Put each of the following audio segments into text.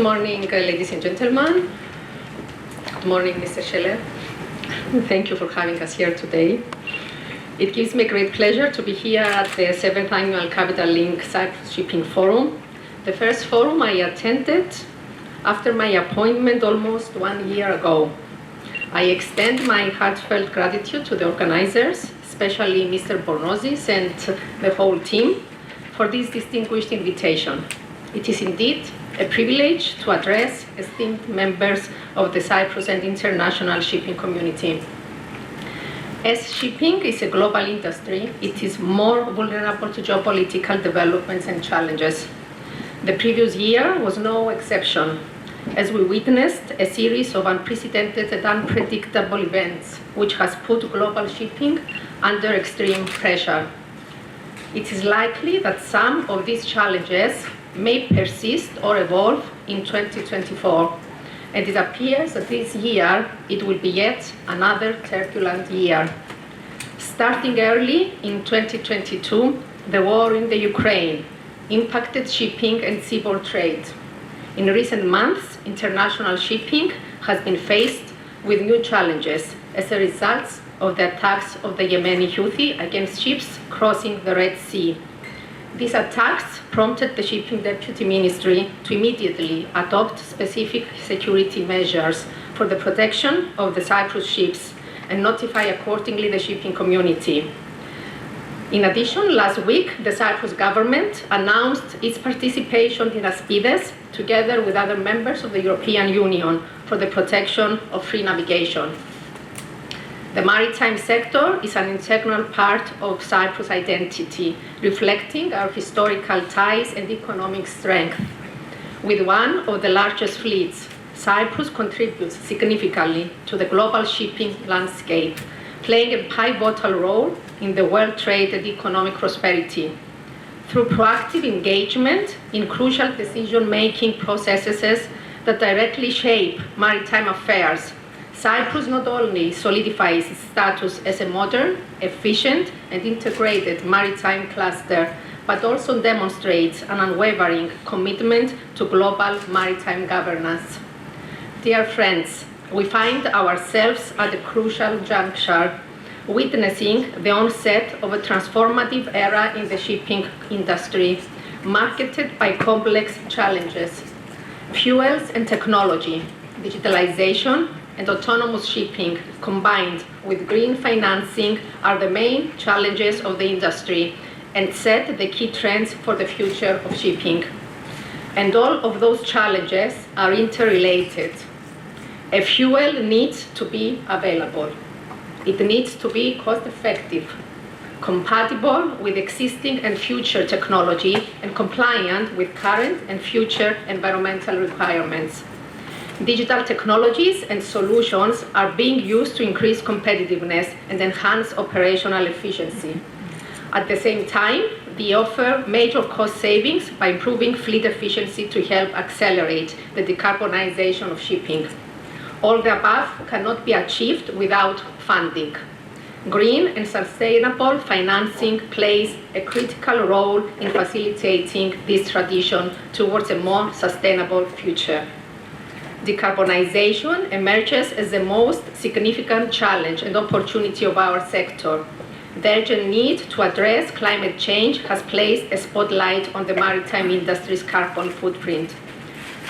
morning, ladies and gentlemen. Good morning, Mr. Scheller. Thank you for having us here today. It gives me great pleasure to be here at the 7th Annual Capital Link Cyprus Shipping Forum, the first forum I attended after my appointment almost 1 year ago. I extend my heartfelt gratitude to the organizers, especially Mr. Bornozis and the whole team, for this distinguished invitation. It is indeed a privilege to address esteemed members of the Cyprus and international shipping community. As shipping is a global industry, it is more vulnerable to geopolitical developments and challenges. The previous year was no exception, as we witnessed a series of unprecedented and unpredictable events, which has put global shipping under extreme pressure. It is likely that some of these challenges may persist or evolve in 2024, and it appears that this year it will be yet another turbulent year. Starting early in 2022, the war in the Ukraine impacted shipping and seaborne trade. In recent months, international shipping has been faced with new challenges as a result of the attacks of the Yemeni Houthi against ships crossing the Red Sea. These attacks prompted the Shipping Deputy Ministry to immediately adopt specific security measures for the protection of the Cyprus ships and notify accordingly the shipping community. In addition, last week, the Cyprus government announced its participation in Auspices, together with other members of the European Union, for the protection of free navigation. The maritime sector is an integral part of Cyprus' identity, reflecting our historical ties and economic strength. With one of the largest fleets, Cyprus contributes significantly to the global shipping landscape, playing a pivotal role in the world trade and economic prosperity. Through proactive engagement in crucial decision-making processes that directly shape maritime affairs, Cyprus not only solidifies its status as a modern, efficient, and integrated maritime cluster, but also demonstrates an unwavering commitment to global maritime governance. Dear friends, we find ourselves at a crucial juncture, witnessing the onset of a transformative era in the shipping industry, marked by complex challenges. Fuels and technology, digitalization, and autonomous shipping, combined with green financing, are the main challenges of the industry and set the key trends for the future of shipping. And all of those challenges are interrelated. A fuel needs to be available. It needs to be cost-effective, compatible with existing and future technology, and compliant with current and future environmental requirements. Digital technologies and solutions are being used to increase competitiveness and enhance operational efficiency. At the same time, they offer major cost savings by improving fleet efficiency to help accelerate the decarbonization of shipping. All the above cannot be achieved without funding. Green and sustainable financing plays a critical role in facilitating this transition towards a more sustainable future. Decarbonization emerges as the most significant challenge and opportunity of our sector. The urgent need to address climate change has placed a spotlight on the maritime industry's carbon footprint.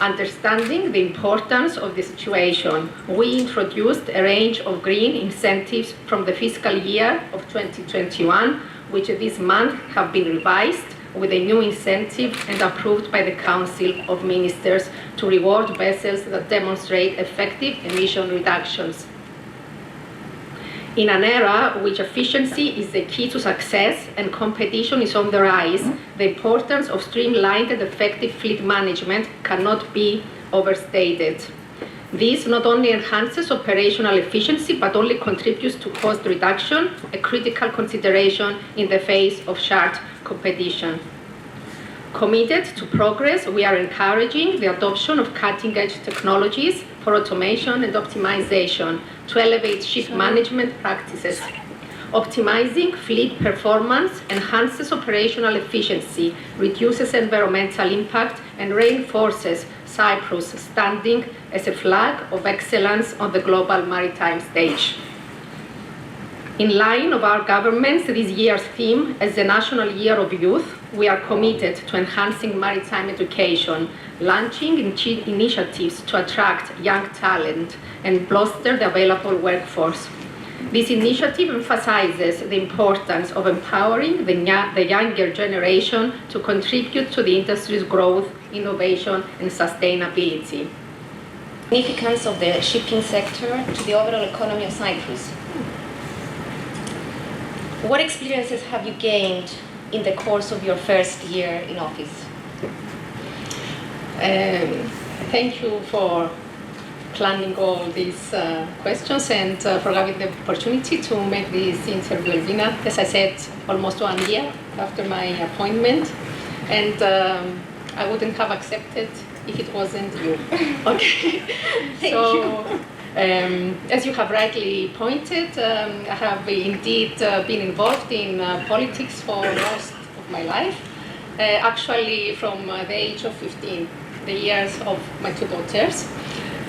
Understanding the importance of the situation, we introduced a range of green incentives from the fiscal year of 2021, which this month have been revised with a new incentive and approved by the Council of Ministers to reward vessels that demonstrate effective emission reductions. In an era in which efficiency is the key to success and competition is on the rise, the importance of streamlined and effective fleet management cannot be overstated. This not only enhances operational efficiency, but only contributes to cost reduction, a critical consideration in the face of sharp competition. Committed to progress, we are encouraging the adoption of cutting-edge technologies for automation and optimization to elevate ship management practices. Optimizing fleet performance enhances operational efficiency, reduces environmental impact, and reinforces Cyprus standing as a flag of excellence on the global maritime stage. In line of our government's this year's theme as the National Year of Youth, we are committed to enhancing maritime education, launching initiatives to attract young talent and bolster the available workforce. This initiative emphasizes the importance of empowering the younger generation to contribute to the industry's growth, innovation, and sustainability. Significance of the shipping sector to the overall economy of Cyprus. What experiences have you gained in the course of your first year in office? Thank you for planning all these questions and for having the opportunity to make this interview, Elvina. As I said, almost 1 year after my appointment, and I wouldn't have accepted if it wasn't you. Okay. Thank you. As you have rightly pointed, I have indeed been involved in politics for most of my life, actually from the age of 15, the years of my 2 daughters.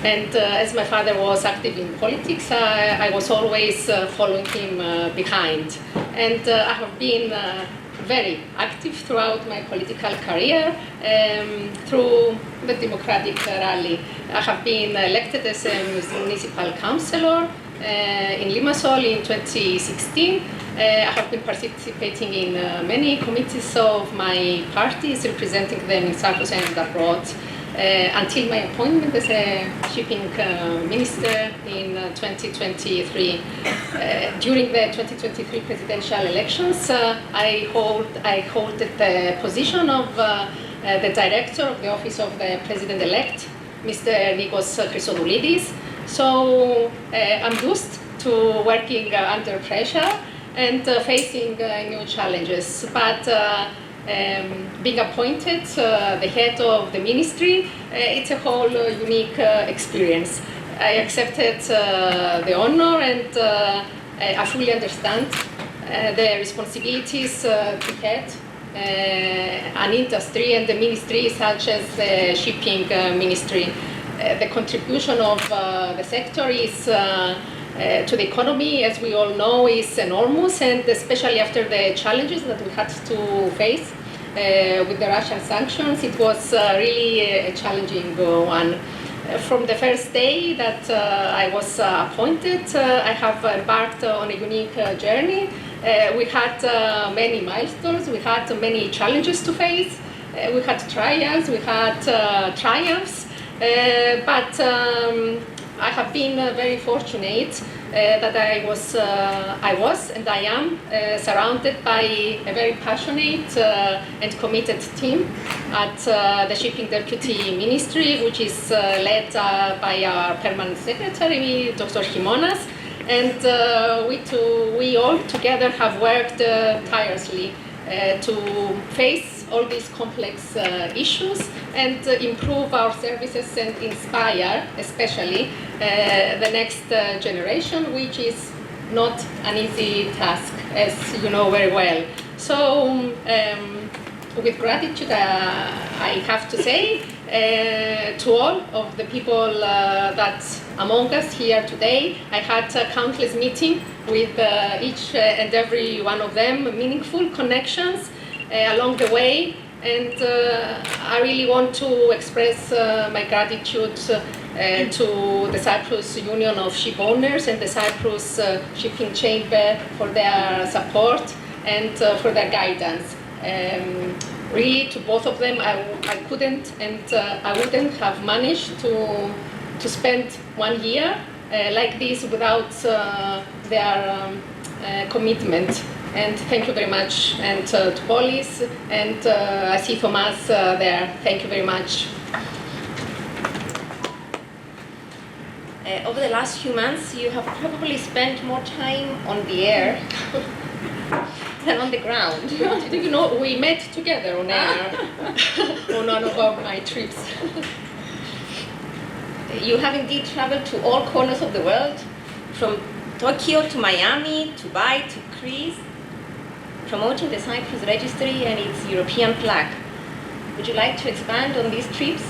And as my father was active in politics, I was always following him behind. And I have been very active throughout my political career through the Democratic Rally. I have been elected as a municipal councillor in Limassol in 2016. I have been participating in many committees of my parties, representing them in Cyprus and abroad, until my appointment as a shipping minister in 2023. During the 2023 presidential elections, I hold the position of the director of the office of the president-elect, Mr. Nikos Christodoulidis. So I'm used to working under pressure and facing new challenges. But being appointed the head of the ministry, it's a whole unique experience. I accepted the honor, and I fully understand the responsibilities to head an industry and the ministry such as the shipping ministry. The contribution of the sector is to the economy, as we all know, is enormous, and especially after the challenges that we had to face with the Russian sanctions, it was really a challenging one. From the first day that I was appointed, I have embarked on a unique journey. We had many milestones, we had many challenges to face, we had trials, we had triumphs, but I have been very fortunate that I was and I am surrounded by a very passionate and committed team at the Shipping Deputy Ministry, which is led by our Permanent Secretary, Dr. Hadjimanolis, and we all together have worked tirelessly to face all these complex issues and improve our services and inspire, especially, the next generation, which is not an easy task, as you know very well. So, with gratitude, I have to say to all of the people that among us here today, I had countless meetings with each and every one of them, meaningful connections along the way, and I really want to express my gratitude to the Cyprus Union of Ship Owners and the Cyprus Shipping Chamber for their support and for their guidance. Really, to both of them, I couldn't and I wouldn't have managed to spend 1 year like this without their commitment. And thank you very much, and to Polis, and I see Thomas there. Thank you very much. Over the last few months, you have probably spent more time on the air than on the ground. Do you know, we met together on air on one of my trips. You have indeed traveled to all corners of the world, from Tokyo to Miami, to Dubai, to Greece, promoting the Cyprus registry and its European plaque. Would you like to expand on these trips?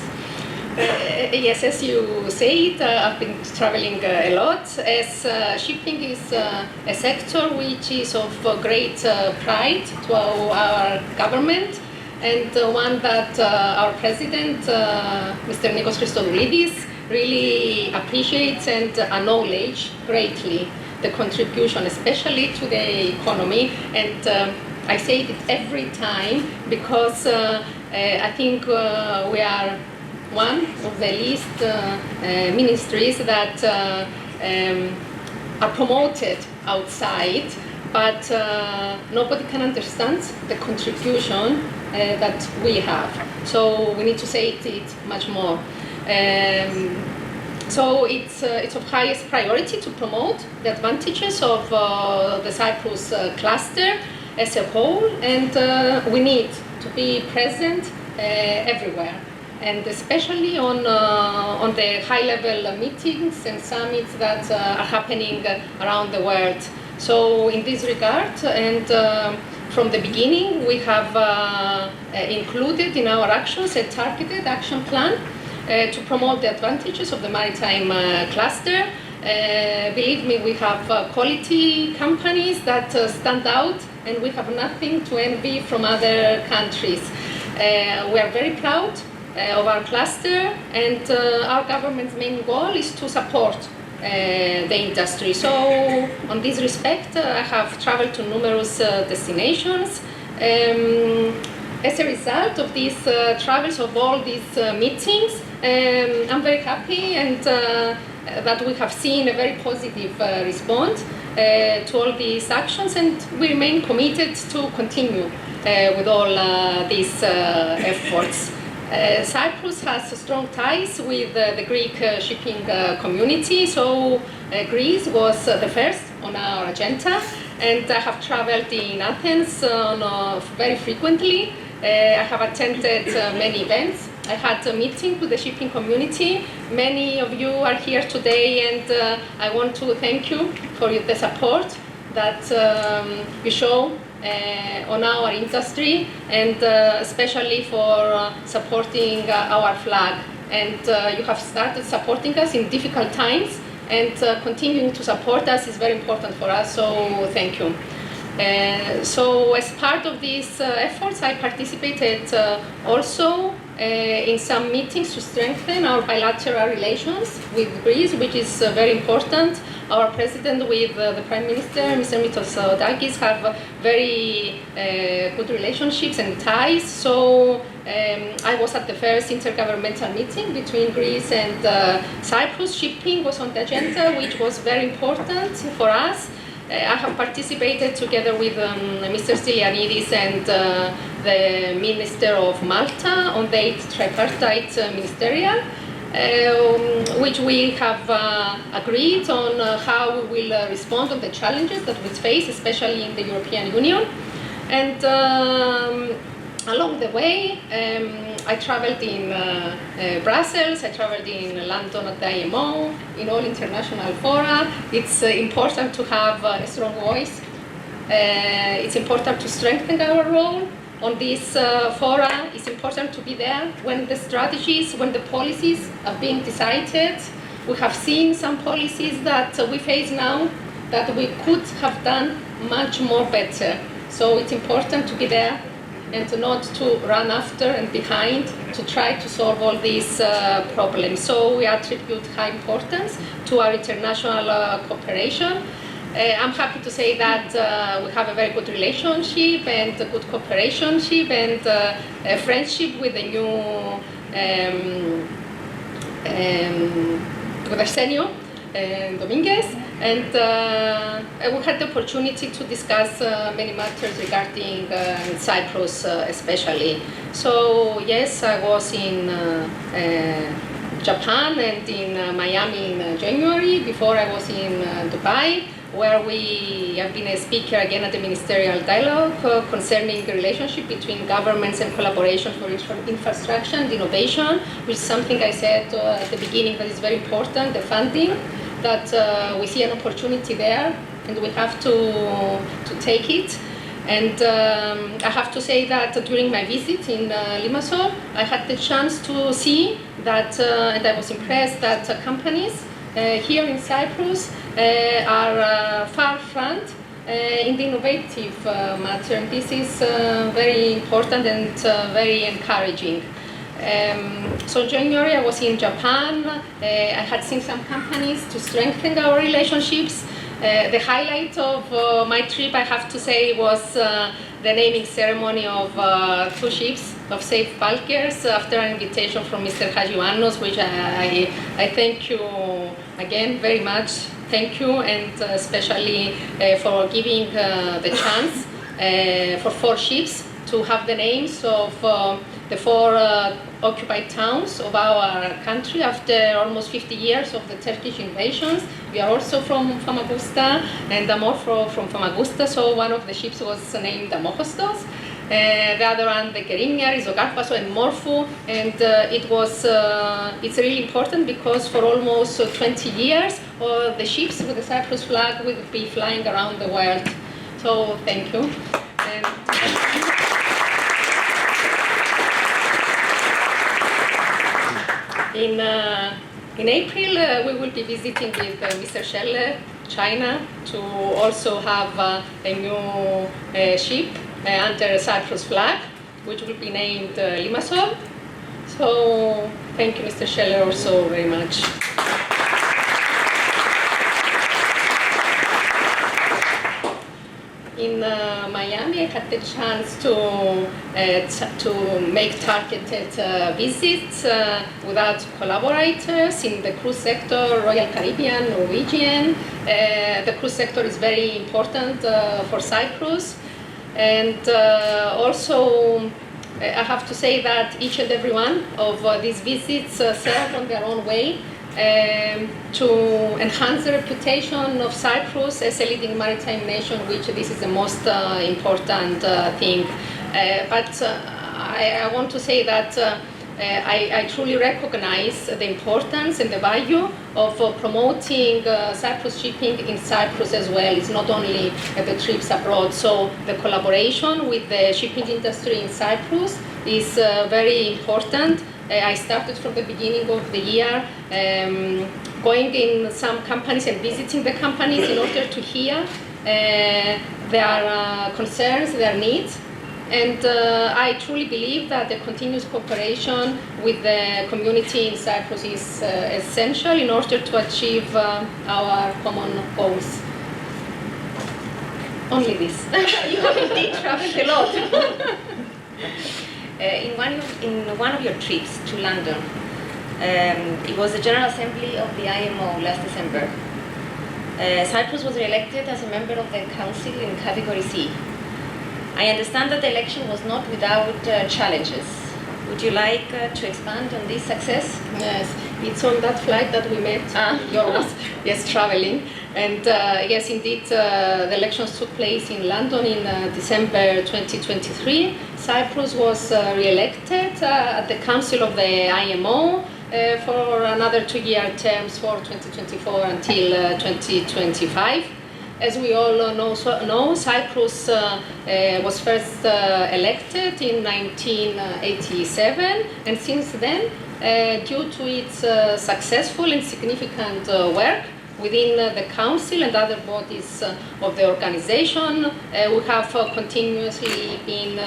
Yes, as you said, I've been traveling a lot, as shipping is a sector which is of great pride to our government, and one that our president, Mr. Nikos Christodoulidis, really appreciates and acknowledges greatly the contribution, especially to the economy. And I say it every time because I think we are one of the least ministries that are promoted outside, but nobody can understand the contribution that we have. So we need to say it much more. So it's of highest priority to promote the advantages of the Cyprus cluster as a whole, and we need to be present everywhere, and especially on the high-level meetings and summits that are happening around the world. So in this regard, and from the beginning, we have included in our actions a targeted action plan to promote the advantages of the maritime cluster. Believe me, we have quality companies that stand out, and we have nothing to envy from other countries. We are very proud of our cluster, and our government's main goal is to support the industry. So, on this respect, I have traveled to numerous destinations. As a result of these travels, of all these meetings, I'm very happy and that we have seen a very positive response to all these actions, and we remain committed to continue with all these efforts. Cyprus has strong ties with the Greek shipping community, so Greece was the first on our agenda, and I have traveled in Athens very frequently. I have attended many events. I had a meeting with the shipping community. Many of you are here today, and I want to thank you for the support that you show on our industry, and especially for supporting our flag. And you have started supporting us in difficult times, and continuing to support us is very important for us, so thank you. So as part of these efforts, I participated also in some meetings to strengthen our bilateral relations with Greece, which is very important. Our president with the Prime Minister, Mr. Mitsotakis, have very good relationships and ties. So I was at the first intergovernmental meeting between Greece and Cyprus. Shipping was on the agenda, which was very important for us. I have participated together with Mr. Stylianidis and the Minister of Malta on the 8th tripartite ministerial, which we have agreed on how we will respond on the challenges that we face, especially in the European Union. And along the way, I traveled in Brussels, I traveled in London at the IMO, in all international fora. It's important to have a strong voice. It's important to strengthen our role on this fora. It's important to be there when the strategies, when the policies are being decided. We have seen some policies that we face now that we could have done much more better. So it's important to be there and not to run after and behind to try to solve all these problems. So we attribute high importance to our international cooperation. I'm happy to say that we have a very good relationship and a good cooperation and a friendship with the new with Arsenio Dominguez, and we had the opportunity to discuss many matters regarding Cyprus especially. So yes, I was in Japan and in Miami in January. Before I was in Dubai, where we have been a speaker again at the ministerial dialogue concerning the relationship between governments and collaboration for infrastructure and innovation, which is something I said at the beginning that is very important, the funding, that we see an opportunity there and we have to take it. And I have to say that during my visit in Limassol, I had the chance to see that, and I was impressed that companies here in Cyprus are far front in the innovative matter. And this is very important and very encouraging. So in January I was in Japan. I had seen some companies to strengthen our relationships. The highlight of my trip, I have to say, was the naming ceremony of 2 ships of safe bulkers after an invitation from Mr. Hadjimanolis, which I thank you again very much. Thank you, and especially for giving the chance for 4 ships to have the names of the 4 occupied towns of our country after almost 50 years of the Turkish invasions. We are also from Famagusta, and I'm also from Famagusta, so one of the ships was named Amohostos. The other one, the Kerimia, Rizokarpaso, and Morphu, and it's really important because for almost 20 years, the ships with the Cyprus flag will be flying around the world. So thank you. In April, we will be visiting with Mr. Scheller, China, to also have a new ship under Cyprus flag, which will be named Limassol. So thank you, Mr. Scheller, also very much. In Miami, I had the chance to make targeted visits with our collaborators in the cruise sector, Royal Caribbean, Norwegian. The cruise sector is very important for Cyprus. And also, I have to say that each and every one of these visits serve on their own way to enhance the reputation of Cyprus as a leading maritime nation, which this is the most important thing. But I want to say that I truly recognize the importance and the value of promoting Cyprus shipping in Cyprus as well. It's not only the trips abroad. So the collaboration with the shipping industry in Cyprus is very important. I started from the beginning of the year going in some companies and visiting the companies in order to hear their concerns, their needs. And I truly believe that the continuous cooperation with the community in Cyprus is essential in order to achieve our common goals. Only this. You have indeed traveled a lot. In one of your trips to London, it was the General Assembly of the IMO last December. Cyprus was re-elected as a member of the Council in Category C. I understand that the election was not without challenges. Would you like to expand on this success? Yes, it's on that flight that we met, yours, yes, traveling. And yes, indeed, the elections took place in London in December 2023. Cyprus was re-elected at the Council of the IMO for another 2-year terms for 2024 until 2025. As we all know, Cyprus was first elected in 1987, and since then, due to its successful and significant work within the Council and other bodies of the organization, we have continuously been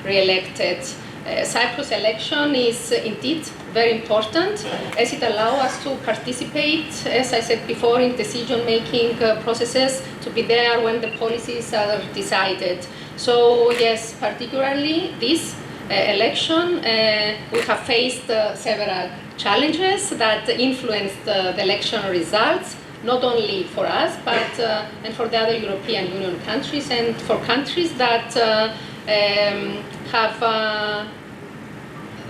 re-elected. Cyprus election is indeed very important as it allows us to participate, as I said before, in decision-making processes, to be there when the policies are decided. So yes, particularly this election, we have faced several challenges that influenced the election results, not only for us, but and for the other European Union countries, and for countries that have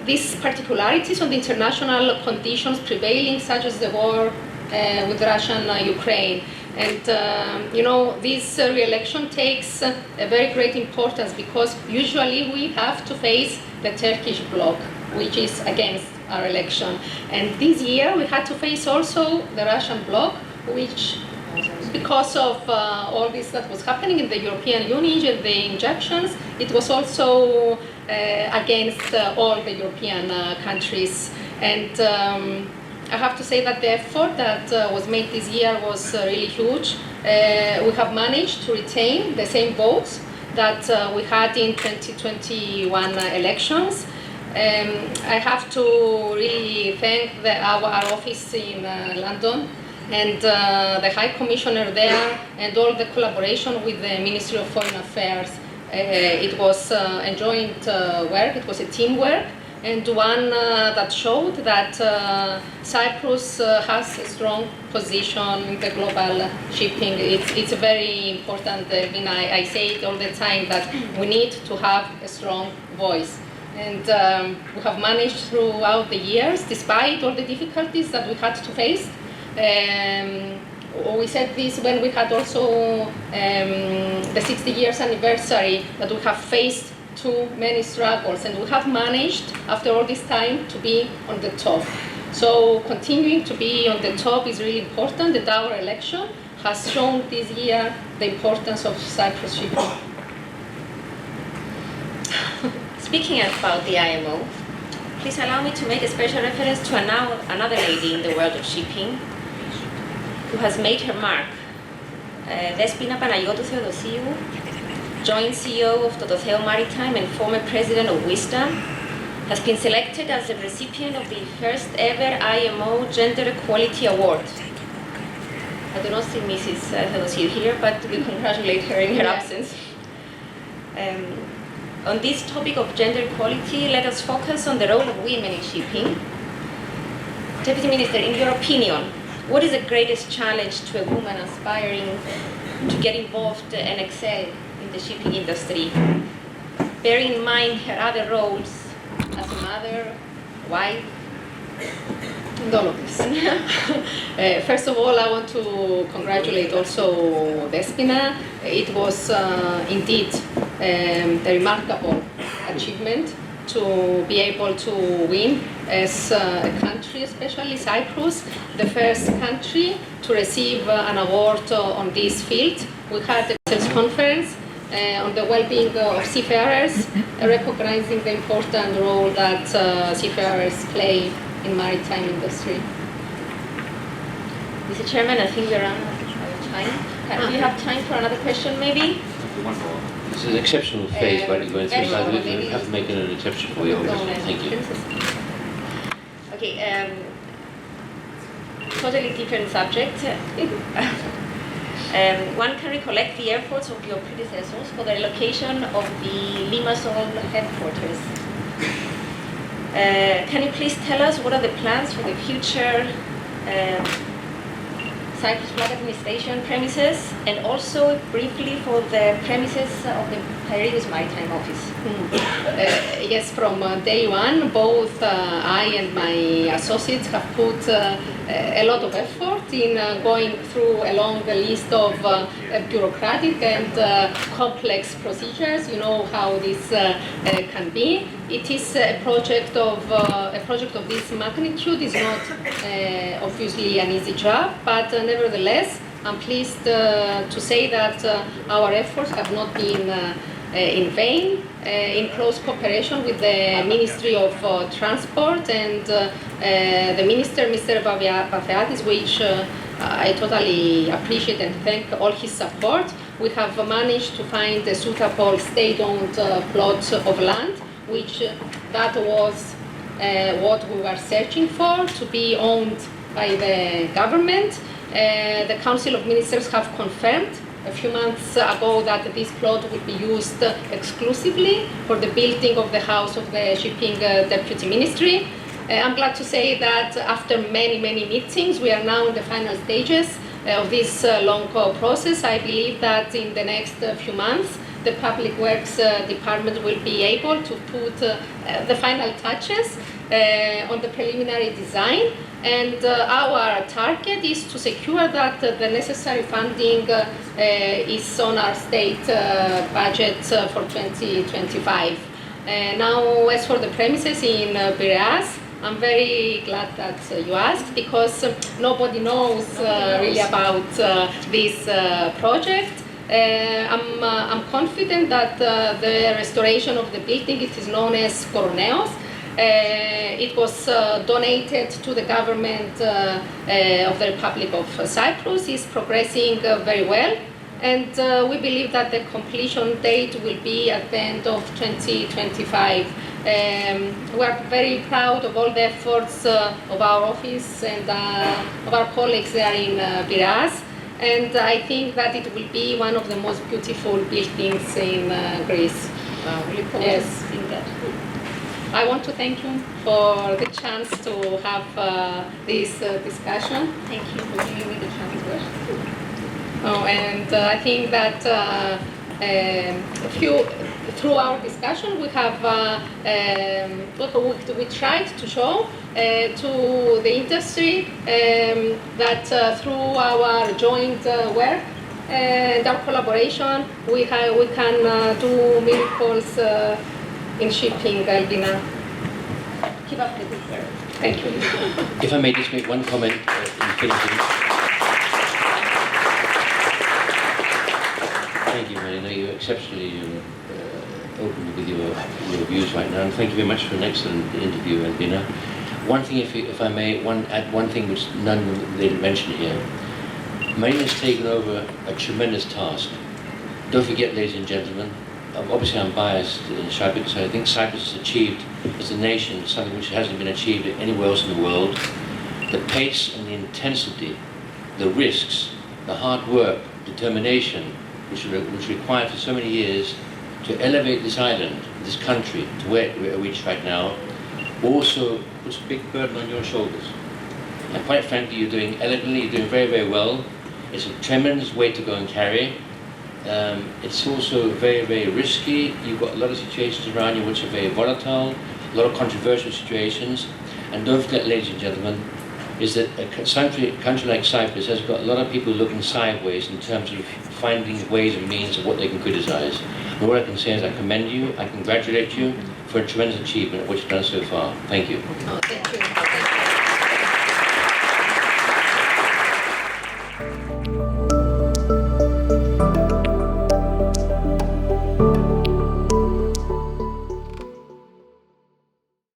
these particularities on the international conditions prevailing, such as the war with Russia and Ukraine. And this re-election takes a very great importance because usually we have to face the Turkish bloc, which is against our election. And this year we had to face also the Russian bloc, which because of all this that was happening in the European Union and the injections, it was also against all the European countries. And I have to say that the effort that was made this year was really huge. We have managed to retain the same votes that we had in 2021 elections. I have to really thank our office in London and the High Commissioner there and all the collaboration with the Ministry of Foreign Affairs. It was a joint work, it was a teamwork, and one that showed that Cyprus has a strong position in the global shipping. It's very important. I say it all the time that we need to have a strong voice. And we have managed throughout the years, despite all the difficulties that we had to face. We said this when we had also the 60 years anniversary, that we have faced too many struggles, and we have managed, after all this time, to be on the top. So continuing to be on the top is really important, and our election has shown this year the importance of Cyprus shipping. Speaking about the IMO, please allow me to make a special reference to another lady in the world of shipping who has made her mark. Despina Panagiotou Theodosiou, joint CEO of Tototheo Maritime and former president of Wisdom, has been selected as the recipient of the first ever IMO Gender Equality Award. I do not see Mrs. Theodosiou here, but we congratulate her in her absence. On this topic of gender equality, let us focus on the role of women in shipping. Deputy Minister, in your opinion, what is the greatest challenge to a woman aspiring to get involved and excel in the shipping industry, bearing in mind her other roles as a mother, wife, and all of this? First of all, I want to congratulate also Despina. It was indeed a remarkable achievement to be able to win as a country, especially Cyprus, the first country to receive an award on this field. We had a press conference on the well-being of seafarers, recognizing the important role that seafarers play in maritime industry. Mr. Chairman, I think we're out of time. Do you have time for another question, maybe? One more. This is an exceptional phase, but you're going through that. We have to make it an exception for you. Thank you. Okay, totally different subject. One can recollect the efforts of your predecessors for the relocation of the Limassol headquarters. Can you please tell us what are the plans for the future Cyprus Flag Administration premises, and also briefly for the premises of the Piraeus Maritime Office? Yes, from day one, both I and my associates have put a lot of effort in going through a long list of bureaucratic and complex procedures. You know how this can be. It is a project of this magnitude. Is not obviously an easy job, but nevertheless, I'm pleased to say that our efforts have not been in vain. In close cooperation with the Ministry of Transport and the Minister, Mr. Bafeadis, which I totally appreciate and thank all his support, we have managed to find a suitable state-owned plot of land, which that was what we were searching for, to be owned by the government. The Council of Ministers have confirmed a few months ago that this plot would be used exclusively for the building of the house of the Shipping Deputy Ministry. I'm glad to say that after many meetings, we are now in the final stages of this long process. I believe that in the next few months, the Public Works Department will be able to put the final touches on the preliminary design, and our target is to secure that the necessary funding is on our state budget for 2025. Now, as for the premises in Piraeus, I'm very glad that you asked, because nobody knows really about this project. I'm confident that the restoration of the building, it is known as Koroneos. It was donated to the government of the Republic of Cyprus. It's progressing very well, and we believe that the completion date will be at the end of 2025. We are very proud of all the efforts of our office and of our colleagues there in Piraeus, and I think that it will be one of the most beautiful buildings in Greece. Really cool. Yes. Seeing that. I want to thank you for the chance to have this discussion. Thank you for giving me the chance to work. Oh, and I think that through our discussion we have we tried to show to the industry that through our joint work and our collaboration we can do miracles in shipping, Elvina. Keep up the good work. Thank you. If I may just make one comment in finishing. Thank you, Marina. You're exceptionally open with your views right now, and thank you very much for an excellent interview, Elvina. One thing, if I may, add one thing which none of them didn't mention here. Marina's taken over a tremendous task. Don't forget, ladies and gentlemen, obviously I'm biased in Cyprus, so I think Cyprus has achieved, as a nation, something which hasn't been achieved anywhere else in the world. The pace and the intensity, the risks, the hard work, determination, which required for so many years to elevate this island, this country, to where we reach right now, also puts a big burden on your shoulders. And quite frankly, you're doing elegantly, you're doing very, very well. It's a tremendous weight to go and carry. It's also very, very risky. You've got a lot of situations around you which are very volatile, a lot of controversial situations. And don't forget, ladies and gentlemen, is that a country like Cyprus has got a lot of people looking sideways in terms of finding ways and means of what they can criticize. And what I can say is I commend you, I congratulate you for a tremendous achievement of what you've done so far. Thank you. Oh, thank you.